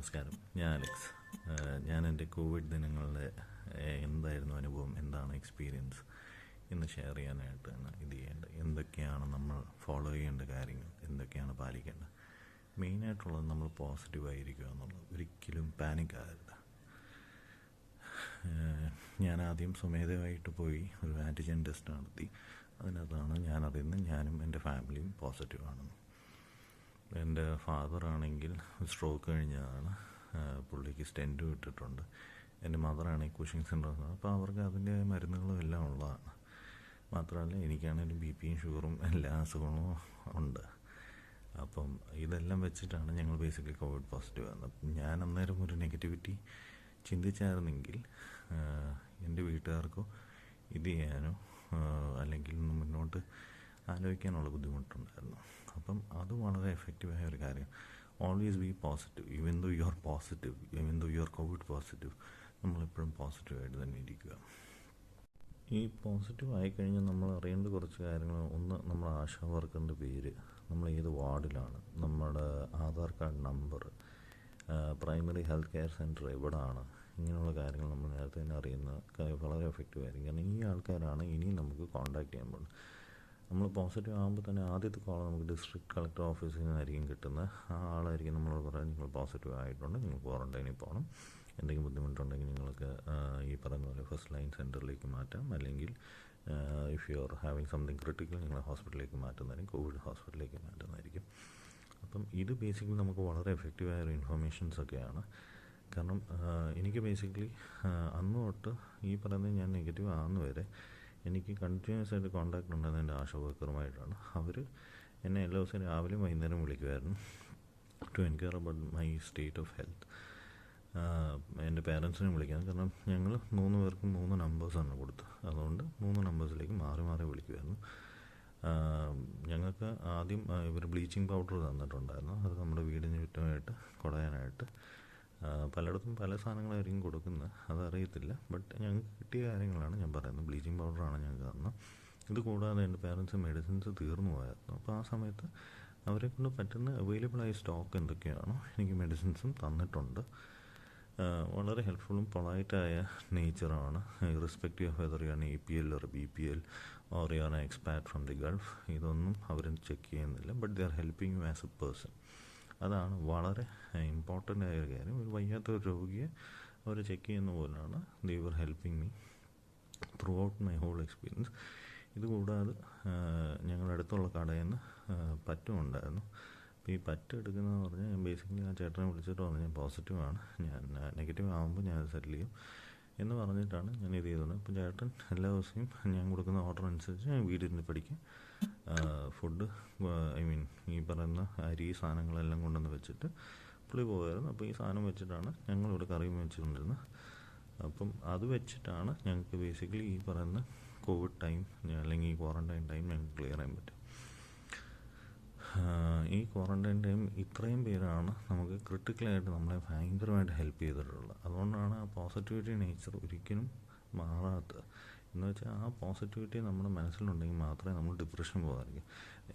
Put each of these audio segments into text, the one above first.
നമസ്കാരം, ഞാൻ അലക്സ്. ഞാൻ എൻ്റെ കോവിഡ് ദിനങ്ങളുടെ എന്തായിരുന്നു അനുഭവം, എന്താണ് എക്സ്പീരിയൻസ് എന്ന് ഷെയർ ചെയ്യാനായിട്ടാണ് ഇത് ചെയ്യേണ്ടത്. എന്തൊക്കെയാണ് നമ്മൾ ഫോളോ ചെയ്യേണ്ട കാര്യങ്ങൾ, എന്തൊക്കെയാണ് പാലിക്കേണ്ടത്. മെയിനായിട്ടുള്ളത് നമ്മൾ പോസിറ്റീവായിരിക്കുക എന്നുള്ളത്. ഒരിക്കലും പാനിക് ആകരുത്. ഞാൻ ആദ്യം സ്വമേധമായിട്ട് പോയി ഒരു ആൻറ്റിജൻ ടെസ്റ്റ് നടത്തി. അതിനകത്താണ് ഞാൻ അറിയുന്നത് ഞാനും എൻ്റെ ഫാമിലിയും പോസിറ്റീവാണെന്ന്. എൻ്റെ ഫാദറാണെങ്കിൽ സ്ട്രോക്ക് കഴിഞ്ഞതാണ്, പുള്ളിക്ക് സ്റ്റെൻറ്റ് ഇട്ടിട്ടുണ്ട്. എൻ്റെ മദറാണെങ്കിൽ കുഷിങ് സിൻഡ്രോം. അപ്പോൾ അവർക്ക് അതിൻ്റെ മരുന്നുകളും എല്ലാം ഉള്ളതാണ്. മാത്രമല്ല എനിക്കാണെങ്കിലും ബി.പിയും ഷുഗറും എല്ലാ അസുഖങ്ങളും ഉണ്ട്. അപ്പം ഇതെല്ലാം വെച്ചിട്ടാണ് ഞങ്ങൾ ബേസിക്കലി കോവിഡ് പോസിറ്റീവ് ആകുന്നത്. ഞാൻ അന്നേരം ഒരു നെഗറ്റിവിറ്റി ചിന്തിച്ചായിരുന്നെങ്കിൽ എൻ്റെ വീട്ടുകാർക്കോ ഇത് ചെയ്യാനോ അല്ലെങ്കിൽ മുന്നോട്ട് ആലോചിക്കാനുള്ള ബുദ്ധിമുട്ടുണ്ടായിരുന്നു. അപ്പം അത് വളരെ എഫക്റ്റീവായ ഒരു കാര്യം. Always be positive. Even though you are positive, even though you are COVID positive, നമ്മളെപ്പോഴും പോസിറ്റീവായിട്ട് തന്നെ ഇരിക്കുക. ഈ പോസിറ്റീവ് ആയിക്കഴിഞ്ഞാൽ നമ്മൾ അറിയേണ്ട കുറച്ച് കാര്യങ്ങൾ. ഒന്ന്, നമ്മുടെ ആശാ വർക്കറിൻ്റെ പേര്, നമ്മൾ ഏത് വാർഡിലാണ്, നമ്മുടെ Aadhaar card number, primary health care centre എവിടെയാണ്, ഇങ്ങനെയുള്ള കാര്യങ്ങൾ നമ്മൾ നേരത്തെ തന്നെ അറിയുന്നത് വളരെ എഫക്റ്റീവായിരിക്കും. കാരണം ഈ ആൾക്കാരാണ് ഇനിയും നമുക്ക് കോൺടാക്ട് ചെയ്യാൻ പോകുന്നത്. നമ്മൾ പോസിറ്റീവ് ആകുമ്പോൾ തന്നെ ആദ്യത്തെ കോൾ നമുക്ക് ഡിസ്ട്രിക്ട് കളക്ടർ ഓഫീസിൽ നിന്നായിരിക്കും കിട്ടുന്നത്. ആ ആളായിരിക്കും നമ്മളോട് പറയാൻ, നിങ്ങൾ പോസിറ്റീവ് ആയിട്ടുണ്ട്, നിങ്ങൾ ക്വാറൻറ്റൈനിൽ പോകണം, എന്തെങ്കിലും ബുദ്ധിമുട്ടുണ്ടെങ്കിൽ നിങ്ങൾക്ക് ഈ പറയുന്ന പോലെ ഫസ്റ്റ് ലൈൻ സെൻറ്ററിലേക്ക് മാറ്റാം, അല്ലെങ്കിൽ if you are having something critical നിങ്ങൾ ഹോസ്പിറ്റലിലേക്ക് മാറ്റുന്നതായിരിക്കും, കോവിഡ് ഹോസ്പിറ്റലിലേക്ക് മാറ്റുന്നതായിരിക്കും. അപ്പം ഇത് ബേസിക്കലി നമുക്ക് വളരെ എഫക്റ്റീവായ ഒരു ഇൻഫർമേഷൻസൊക്കെയാണ്. കാരണം എനിക്ക് ബേസിക്കലി അന്ന് തൊട്ട് ഈ പറയുന്നത് ഞാൻ നെഗറ്റീവ് ആകുന്ന വരെ എനിക്ക് കണ്ടിന്യൂസ് ആയിട്ട് കോൺടാക്ട് ഉണ്ടായിരുന്നത് എൻ്റെ ആശാ വർക്കറുമായിട്ടാണ്. അവർ എന്നെ എല്ലാ ദിവസവും രാവിലെയും വൈകുന്നേരം വിളിക്കുമായിരുന്നു to enquire about my state of health. എൻ്റെ പേരൻസിനെ വിളിക്കാൻ, കാരണം ഞങ്ങൾ 3 പേർക്കും 3 നമ്പേഴ്സാണ് കൊടുത്തത്. അതുകൊണ്ട് 3 നമ്പേഴ്സിലേക്ക് മാറി മാറി വിളിക്കുമായിരുന്നു. ഞങ്ങൾക്ക് ആദ്യം ഇവർ ബ്ലീച്ചിങ് പൗഡർ തന്നിട്ടുണ്ടായിരുന്നു. അത് നമ്മുടെ വീടിന് ചുറ്റുമായിട്ട് കുടയാനായിട്ട്. പലയിടത്തും പല സാധനങ്ങളായിരിക്കും കൊടുക്കുന്നത്, അതറിയത്തില്ല. ബട്ട് ഞങ്ങൾക്ക് കിട്ടിയ കാര്യങ്ങളാണ് ഞാൻ പറയുന്നത്. ബ്ലീച്ചിങ് പൗഡറാണ് ഞങ്ങൾക്ക് തന്നത്. ഇത് കൂടാതെ എൻ്റെ പേരൻസ് മെഡിസിൻസ് തീർന്നു പോയായിരുന്നു. അപ്പോൾ ആ സമയത്ത് അവരെ കൊണ്ട് പറ്റുന്ന അവൈലബിളായ സ്റ്റോക്ക് എന്തൊക്കെയാണോ എനിക്ക് മെഡിസിൻസും തന്നിട്ടുണ്ട്. വളരെ ഹെൽപ്ഫുള്ളും പൊളൈറ്റായ നേച്ചറാണ്. Irrespective of whether you are APL or BPL or you are an expat from the Gulf, ഇതൊന്നും അവർ ചെക്ക് ചെയ്യുന്നില്ല. But they are helping you as a person. അതാണ് വളരെ ഇമ്പോർട്ടൻ്റ് ആയ ഒരു കാര്യം. ഒരു വയ്യാത്ത ഒരു രോഗിയെ അവർ ചെക്ക് ചെയ്യുന്ന പോലെയാണ് they were helping me throughout my whole experience. ഇതുകൂടാതെ ഞങ്ങളുടെ അടുത്തുള്ള കടയിൽ നിന്ന് പറ്റും ഉണ്ടായിരുന്നു. അപ്പോൾ ഈ പറ്റ് എടുക്കുന്നതെന്ന് പറഞ്ഞാൽ ഞാൻ ബേസിക്കലി ആ ചേട്ടനെ വിളിച്ചിട്ട് പറഞ്ഞു, ഞാൻ പോസിറ്റീവാണ്, ഞാൻ നെഗറ്റീവ് ആകുമ്പോൾ ഞാൻ സെറ്റിൽ ചെയ്യും എന്ന് പറഞ്ഞിട്ടാണ് ഞാൻ ഇത് ചെയ്തത്. അപ്പോൾ ചേട്ടൻ എല്ലാ ദിവസവും ഞാൻ കൊടുക്കുന്ന ഓർഡർ അനുസരിച്ച് ഞാൻ വീടിന് പഠിക്കും ഫുഡ്, ഈ പറയുന്ന അരി സാധനങ്ങളെല്ലാം കൊണ്ടുവന്ന് വെച്ചിട്ട് പുള്ളി പോകുമായിരുന്നു. അപ്പോൾ ഈ സാധനം വെച്ചിട്ടാണ് ഞങ്ങളിവിടെ കറിയും വെച്ചുകൊണ്ടിരുന്നത്. അപ്പം അത് വെച്ചിട്ടാണ് ഞങ്ങൾക്ക് ബേസിക്കലി ഈ പറയുന്ന കോവിഡ് ടൈം അല്ലെങ്കിൽ ഈ ക്വാറൻറ്റൈൻ ടൈം ഞങ്ങൾക്ക് ക്ലിയർ ചെയ്യാൻ പറ്റും. ഈ ക്വാറൻറ്റൈൻ ടൈം ഇത്രയും പേരാണ് നമുക്ക് ക്രിട്ടിക്കലായിട്ട് നമ്മളെ ഭയങ്കരമായിട്ട് ഹെൽപ്പ് ചെയ്തിട്ടുള്ളത്. അതുകൊണ്ടാണ് ആ പോസിറ്റിവിറ്റി നേച്ചർ ഒരിക്കലും മാറാത്തത്. എന്ന് വെച്ചാൽ ആ പോസിറ്റിവിറ്റി നമ്മുടെ മനസ്സിലുണ്ടെങ്കിൽ മാത്രമേ നമ്മൾ ഡിപ്രഷൻ പോകാതിരിക്കും.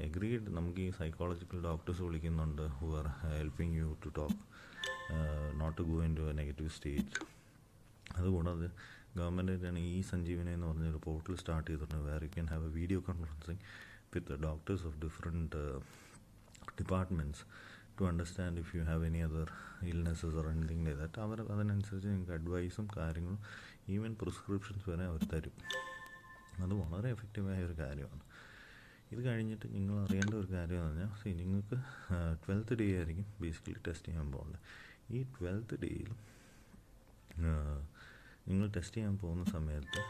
എഗ്രീഡ്, നമുക്ക് ഈ സൈക്കോളജിക്കൽ ഡോക്ടേഴ്സ് വിളിക്കുന്നുണ്ട് who are helping you to talk not to go into a negative stage. അതുകൂടാതെ ഗവൺമെൻറ്റായിട്ടാണ് ഈ സഞ്ജീവനി എന്ന് പറഞ്ഞൊരു പോർട്ടൽ സ്റ്റാർട്ട് ചെയ്തിട്ടുണ്ട്, where you can have a video conferencing with doctors of different departments to understand if you have any other illnesses or anything like that. അവർ അതിനനുസരിച്ച് നിങ്ങൾക്ക് അഡ്വൈസും കാര്യങ്ങളും ഈവൻ പ്രിസ്ക്രിപ്ഷൻസ് വരെ അവർ തരും. അത് വളരെ എഫക്റ്റീവായ ഒരു കാര്യമാണ്. ഇത് കഴിഞ്ഞിട്ട് നിങ്ങൾ അറിയേണ്ട ഒരു കാര്യം എന്ന് പറഞ്ഞാൽ, നിങ്ങൾക്ക് 12th ഡേ ആയിരിക്കും ബേസിക്കലി ടെസ്റ്റ് ചെയ്യാൻ പോകേണ്ടത്. ഈ 12th ഡേയിൽ നിങ്ങൾ ടെസ്റ്റ് ചെയ്യാൻ പോകുന്ന സമയത്ത്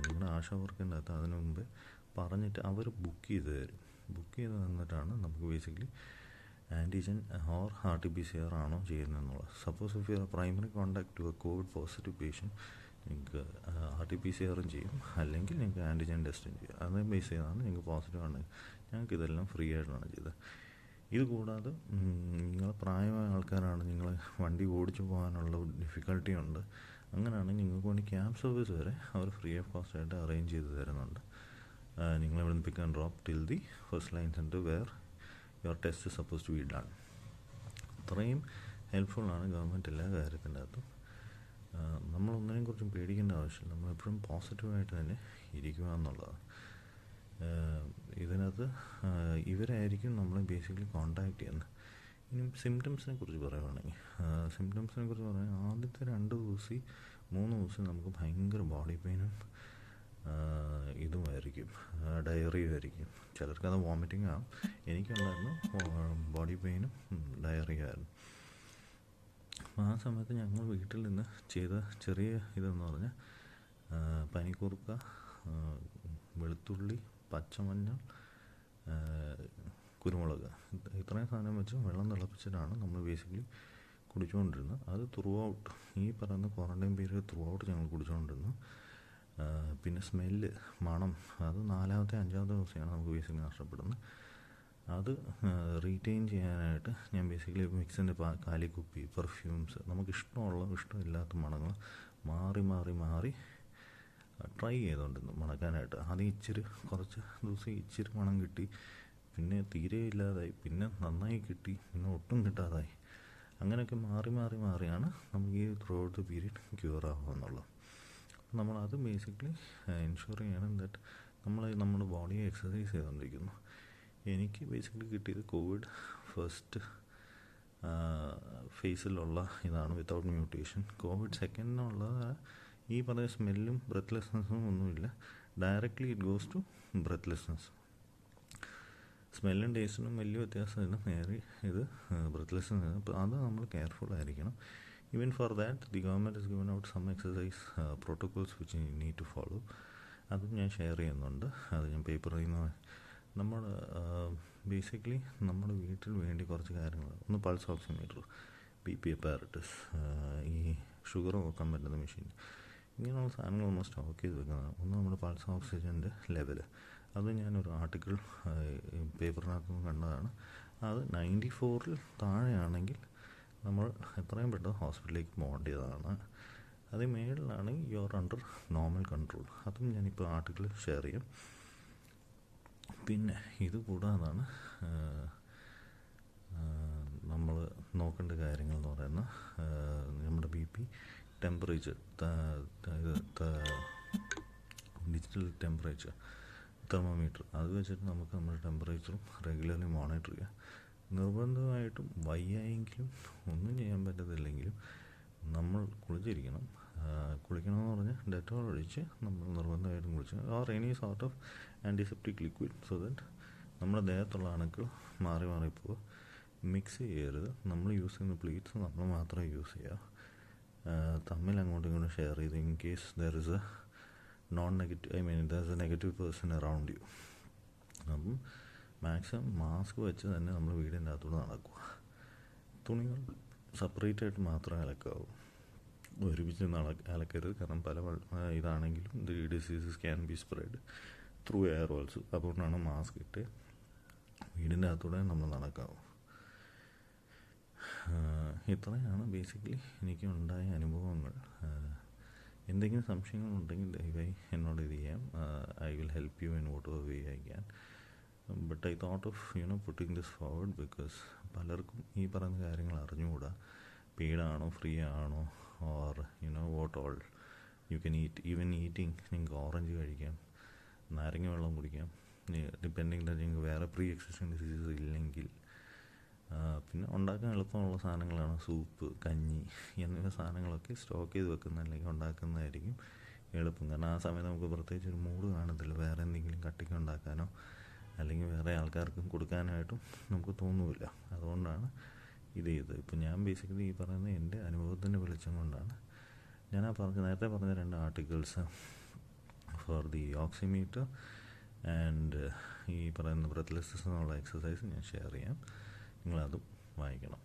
നിങ്ങളുടെ ആശാ വർക്കിൻ്റെ അകത്ത് അതിനു മുമ്പേ പറഞ്ഞിട്ട് അവർ ബുക്ക് ചെയ്ത് തരും. ബുക്ക് ചെയ്ത് തന്നിട്ടാണ് നമുക്ക് ബേസിക്കലി ആൻറ്റിജൻ ഓർ RT-PCR ആണോ ചെയ്യുന്നതെന്നുള്ളത്. Suppose if you are primary contact to a covid positive patient, നിങ്ങൾക്ക് RT-PCR ചെയ്യും, അല്ലെങ്കിൽ നിങ്ങൾക്ക് ആൻറ്റിജൻ ടെസ്റ്റും ചെയ്യും. അതേ ബേസ് ചെയ്താണ് നിങ്ങൾക്ക് പോസിറ്റീവ് ആണെങ്കിൽ ഞങ്ങൾക്ക് ഇതെല്ലാം ഫ്രീ ആയിട്ടാണ് ചെയ്തത്. ഇത് കൂടാതെ നിങ്ങൾ പ്രായമായ ആൾക്കാരാണ്, നിങ്ങൾ വണ്ടി ഓടിച്ചു പോകാനുള്ള ഡിഫിക്കൽട്ടി ഉണ്ട്, അങ്ങനെയാണെങ്കിൽ നിങ്ങൾക്ക് വേണ്ടി ക്യാബ് സർവീസ് വരെ അവർ ഫ്രീ ഓഫ് കോസ്റ്റ് ആയിട്ട് അറേഞ്ച് ചെയ്ത് തരുന്നുണ്ട്. നിങ്ങളിവിടെ നിന്ന് pick and drop till the first line centre where your test is suppose to be done. അത്രയും ഹെൽപ്ഫുള്ളാണ് ഗവൺമെൻറ് എല്ലാ കാര്യത്തിൻ്റെ അകത്തും. നമ്മളൊന്നിനെയും കുറിച്ചും പേടിക്കേണ്ട ആവശ്യമില്ല. നമ്മളെപ്പോഴും പോസിറ്റീവായിട്ട് തന്നെ ഇരിക്കുക എന്നുള്ളതാണ്. ഇതിനകത്ത് ഇവരായിരിക്കും നമ്മളെ ബേസിക്കലി കോണ്ടാക്ട് ചെയ്യുന്നത്. ഇനി സിംറ്റംസിനെ കുറിച്ച് പറയുകയാണെങ്കിൽ ആദ്യത്തെ 2 ദിവസം 3 ദിവസം നമുക്ക് ഭയങ്കര ബോഡി പെയിനും ഇതുമായിരിക്കും, ഡയറിയും ആയിരിക്കും. ചിലർക്കത് വോമിറ്റിംഗ് ആകും. എനിക്കുണ്ടായിരുന്നു ബോഡി പെയിനും ഡയറിയും ആയിരുന്നു. അപ്പോൾ ആ സമയത്ത് ഞങ്ങൾ വീട്ടിൽ നിന്ന് ചെയ്ത ചെറിയ ഇതെന്ന് പറഞ്ഞാൽ പനിക്കൂർക്ക, വെളുത്തുള്ളി, പച്ചമഞ്ഞൾ, കുരുമുളക്, ഇത്രയും സാധനം വെച്ച് വെള്ളം തിളപ്പിച്ചിട്ടാണ് നമ്മൾ ബേസിക്കലി കുടിച്ചുകൊണ്ടിരുന്നത്. അത് ത്രൂ ഔട്ട് ഈ പറയുന്ന ക്വാറൻറ്റൈൻ പീരീഡ് ത്രൂ ഔട്ട് ഞങ്ങൾ കുടിച്ചുകൊണ്ടിരുന്നു. പിന്നെ സ്മെല്ല്, മണം, അത് 4ാമത്തെ 5ാമത്തെ ദിവസമാണ് നമുക്ക് ബേസിക്കലി നഷ്ടപ്പെടുന്നത്. അത് റീറ്റെയിൻ ചെയ്യാനായിട്ട് ഞാൻ ബേസിക്കലി മിക്സിൻ്റെ കാലിക്കുപ്പി, പെർഫ്യൂംസ്, നമുക്കിഷ്ടമുള്ള ഇഷ്ടമില്ലാത്ത മണങ്ങൾ മാറി മാറി മാറി ട്രൈ ചെയ്തുകൊണ്ടിരുന്നു മണക്കാനായിട്ട്. ആദ്യം കുറച്ച് ദിവസം ഇച്ചിരി മണം കിട്ടി, പിന്നെ തീരെ ഇല്ലാതായി, പിന്നെ നന്നായി കിട്ടി, പിന്നെ ഒട്ടും കിട്ടാതായി. അങ്ങനെയൊക്കെ മാറി മാറി മാറിയാണ് നമുക്ക് ഈ throughout the period cure ആവുക എന്നുള്ളത്. നമ്മളത് ബേസിക്കലി എൻഷുർ ചെയ്യണം ദാറ്റ് നമ്മുടെ ബോഡിയെ എക്സസൈസ് ചെയ്തുകൊണ്ടിരിക്കുന്നു. എനിക്ക് ബേസിക്കലി കിട്ടിയത് കോവിഡ് ഫസ്റ്റ് ഫേസിലുള്ള ഇതാണ്, വിത്തൗട്ട് മ്യൂട്ടേഷൻ. കോവിഡ് സെക്കൻഡിനുള്ള ഈ പറഞ്ഞ സ്മെല്ലും ബ്രെത്ത്ലെസ്നെസ്സും ഒന്നുമില്ല. Directly it goes to breathlessness. സ്മെല്ലും ടേസ്റ്റിനും വലിയ വ്യത്യാസമില്ല, നേരെ ഇത് ബ്രെത്ത്ലെസ്നെസ്. അപ്പോൾ അത് നമ്മൾ കെയർഫുൾ ആയിരിക്കണം. Even for that the government is given out some exercise protocols which you need to follow. അതും ഞാൻ ഷെയർ ചെയ്യുന്നുണ്ട്. അത് ഞാൻ പേപ്പറിൽ നിന്ന് നമ്മൾ ബേസിക്കലി നമ്മുടെ വീട്ടിൽ വേണ്ടി കുറച്ച് കാര്യങ്ങൾ. ഒന്ന് പൾസ് ഓക്സിമീറ്റർ, BP അപ്പാരറ്റസ്, ഈ ഷുഗർ നോക്കാൻ പറ്റുന്ന മെഷീൻ, ഇങ്ങനെയുള്ള സാധനങ്ങൾ നമ്മൾ സ്റ്റോക്ക് ചെയ്ത് വെക്കുന്നതാണ്. ഒന്ന് നമ്മുടെ പൾസ് ഓക്സിജൻ്റെ ലെവൽ, അത് ഞാനൊരു ആർട്ടിക്കിൾ പേപ്പറിനകത്ത് നിന്ന് കണ്ടതാണ്. അത് 94 താഴെയാണെങ്കിൽ നമ്മൾ എത്രയും പെട്ടെന്ന് ഹോസ്പിറ്റലിലേക്ക് പോകേണ്ടതാണ്. അത് മേളിലാണെങ്കിൽ you are under normal control. അതും ഞാനിപ്പോൾ ആർട്ടിക്കിൾ ഷെയർ ചെയ്യും. പിന്നെ ഇത് കൂടാതാണ് നമ്മൾ നോക്കേണ്ട കാര്യങ്ങൾ എന്ന് പറയുന്നത് നമ്മുടെ BP, temperature, digital temperature thermometer, അത് വെച്ചിട്ട് നമുക്ക് നമ്മുടെ ടെമ്പറേച്ചറും റെഗുലർലി മോണിറ്റർ ചെയ്യാം. നിർബന്ധമായിട്ടും വയ്യായെങ്കിലും ഒന്നും ചെയ്യാൻ പറ്റത്തില്ലെങ്കിലും നമ്മൾ കുളിച്ചിരിക്കണം. കുളിക്കണമെന്ന് പറഞ്ഞാൽ ഡെറ്റോൾ ഒഴിച്ച് നമ്മൾ നിർബന്ധമായിട്ടും കുളിച്ച്, or any sort of antiseptic liquid, so that നമ്മുടെ ദേഹത്തുള്ള അണുക്കൾ മാറി മാറിപ്പോവുക. മിക്സ് ചെയ്യരുത്. നമ്മൾ യൂസ് ചെയ്യുന്ന പ്ലേറ്റ്സ് നമ്മൾ മാത്രമേ യൂസ് ചെയ്യുക. തമ്മിൽ അങ്ങോട്ടും ഇങ്ങോട്ടും ഷെയർ ചെയ്ത് in case there is A there is A negative person around U. അപ്പം മാക്സിമം മാസ്ക് വെച്ച് തന്നെ നമ്മൾ വീടിൻ്റെ അകത്തൂടെ നടക്കുക. തുണികൾ സെപ്പറേറ്റ് ആയിട്ട് മാത്രമേ അലക്കാവൂ, ഒരുമിച്ച് അലക്കരുത്. കാരണം പല ഇതാണെങ്കിലും the diseases can be spread through air also. അതുകൊണ്ടാണ് മാസ്ക് ഇട്ട് വീടിൻ്റെ അകത്തൂടെ നമ്മൾ നടക്കാവൂ. ഇത്രയാണ് ബേസിക്കലി എനിക്ക് ഉണ്ടായ അനുഭവങ്ങൾ. എന്തെങ്കിലും സംശയങ്ങളുണ്ടെങ്കിൽ ദയവായി എന്നോട് ഇത് ചെയ്യാം. I will help you in whatever way I can. But I thought of putting this forward because പലർക്കും ഈ പറയുന്ന കാര്യങ്ങൾ അറിഞ്ഞുകൂടാ. പെയ്ഡാണോ ഫ്രീ ആണോ, or what all you can eat. Even eating, നിങ്ങൾക്ക് ഓറഞ്ച് കഴിക്കാം, നാരങ്ങ വെള്ളം കുടിക്കാം, ഡിപ്പെൻഡിങ് നിങ്ങൾക്ക് വേറെ പ്രീ എക്സിസ്റ്റിംഗ് ഡിസീസസ് ഇല്ലെങ്കിൽ. പിന്നെ ഉണ്ടാക്കാൻ എളുപ്പമുള്ള സാധനങ്ങളാണ് സൂപ്പ്, കഞ്ഞി എന്നിവ സാധനങ്ങളൊക്കെ സ്റ്റോക്ക് ചെയ്ത് വെക്കുന്ന അല്ലെങ്കിൽ ഉണ്ടാക്കുന്നതായിരിക്കും എളുപ്പം. കാരണം ആ സമയത്ത് നമുക്ക് പ്രത്യേകിച്ച് ഒരു മൂഡ് കാണത്തില്ല വേറെ എന്തെങ്കിലും കട്ടിക്ക് ഉണ്ടാക്കാനോ അല്ലെങ്കിൽ വേറെ ആൾക്കാർക്കും കൊടുക്കാനായിട്ടും നമുക്ക് തോന്നുമില്ല. അതുകൊണ്ടാണ് ഇത് ചെയ്തത്. ഇപ്പം ഞാൻ ബേസിക്കലി ഈ പറയുന്ന എൻ്റെ അനുഭവത്തിൻ്റെ വെളിച്ചം കൊണ്ടാണ് ഞാൻ നേരത്തെ പറഞ്ഞ 2 articles for the oximeter and ഈ പറയുന്ന ബ്രെത്ത്ലെസ്നെസ് എന്നുള്ള എക്സസൈസ് ഞാൻ ഷെയർ ചെയ്യാം. നിങ്ങളതും വായിക്കണം.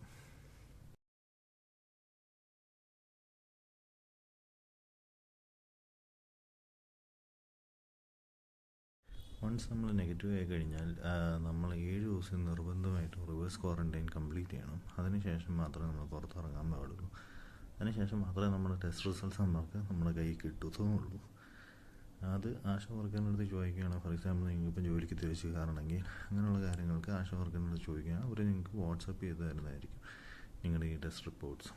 വൺസ് നമ്മൾ നെഗറ്റീവ് ആയി കഴിഞ്ഞാൽ നമ്മൾ 7 ദിവസം നിർബന്ധമായിട്ടും റിവേഴ്സ് ക്വാറൻറ്റൈൻ കംപ്ലീറ്റ് ചെയ്യണം. അതിനുശേഷം മാത്രമേ നമ്മൾ പുറത്തിറങ്ങാൻ പാടുള്ളൂ. അതിനുശേഷം മാത്രമേ നമ്മുടെ ടെസ്റ്റ് റിസൾട്ട്സ് നമ്മുടെ കയ്യിൽ കിട്ടത്തുള്ളൂ. അത് ആശാ വർക്കറിൻ്റെ അടുത്ത് ചോദിക്കുകയാണ്. ഫോർ എക്സാമ്പിൾ നിങ്ങൾക്കിപ്പോൾ ജോലിക്ക് തിരിച്ച് കയറണമെങ്കിൽ അങ്ങനെയുള്ള കാര്യങ്ങൾക്ക് ആശാ വർക്കറിൻ്റെ അടുത്ത് ചോദിക്കുകയാണ്. അവർ നിങ്ങൾക്ക് വാട്സപ്പ് ചെയ്ത് തരുന്നതായിരിക്കും. നിങ്ങളുടെ ഈ ടെസ്റ്റ് റിപ്പോർട്ട്സ്.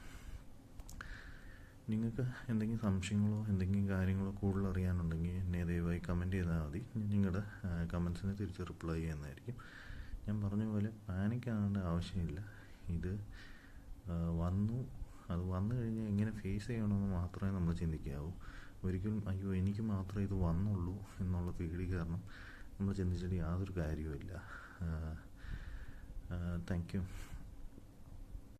നിങ്ങൾക്ക് എന്തെങ്കിലും സംശയങ്ങളോ എന്തെങ്കിലും കാര്യങ്ങളോ കൂടുതൽ അറിയാനുണ്ടെങ്കിൽ എന്നെ ദയവായി കമൻറ്റ് ചെയ്താൽ മതി. നിങ്ങളുടെ കമൻസിന് തിരിച്ച് റിപ്ലൈ ചെയ്യുന്നതായിരിക്കും. ഞാൻ പറഞ്ഞ പോലെ പാനിക് ആകേണ്ട ആവശ്യമില്ല. ഇത് വന്നു, അത് വന്നു കഴിഞ്ഞാൽ എങ്ങനെ ഫേസ് ചെയ്യണമെന്ന് മാത്രമേ നമ്മൾ ചിന്തിക്കാവൂ. ഒരിക്കലും അയ്യോ എനിക്ക് മാത്രമേ ഇത് വന്നുള്ളൂ എന്നുള്ള പേടി കാരണം നമ്മൾ ചിന്തിച്ചിട്ട് യാതൊരു കാര്യവുമില്ല. Thank you.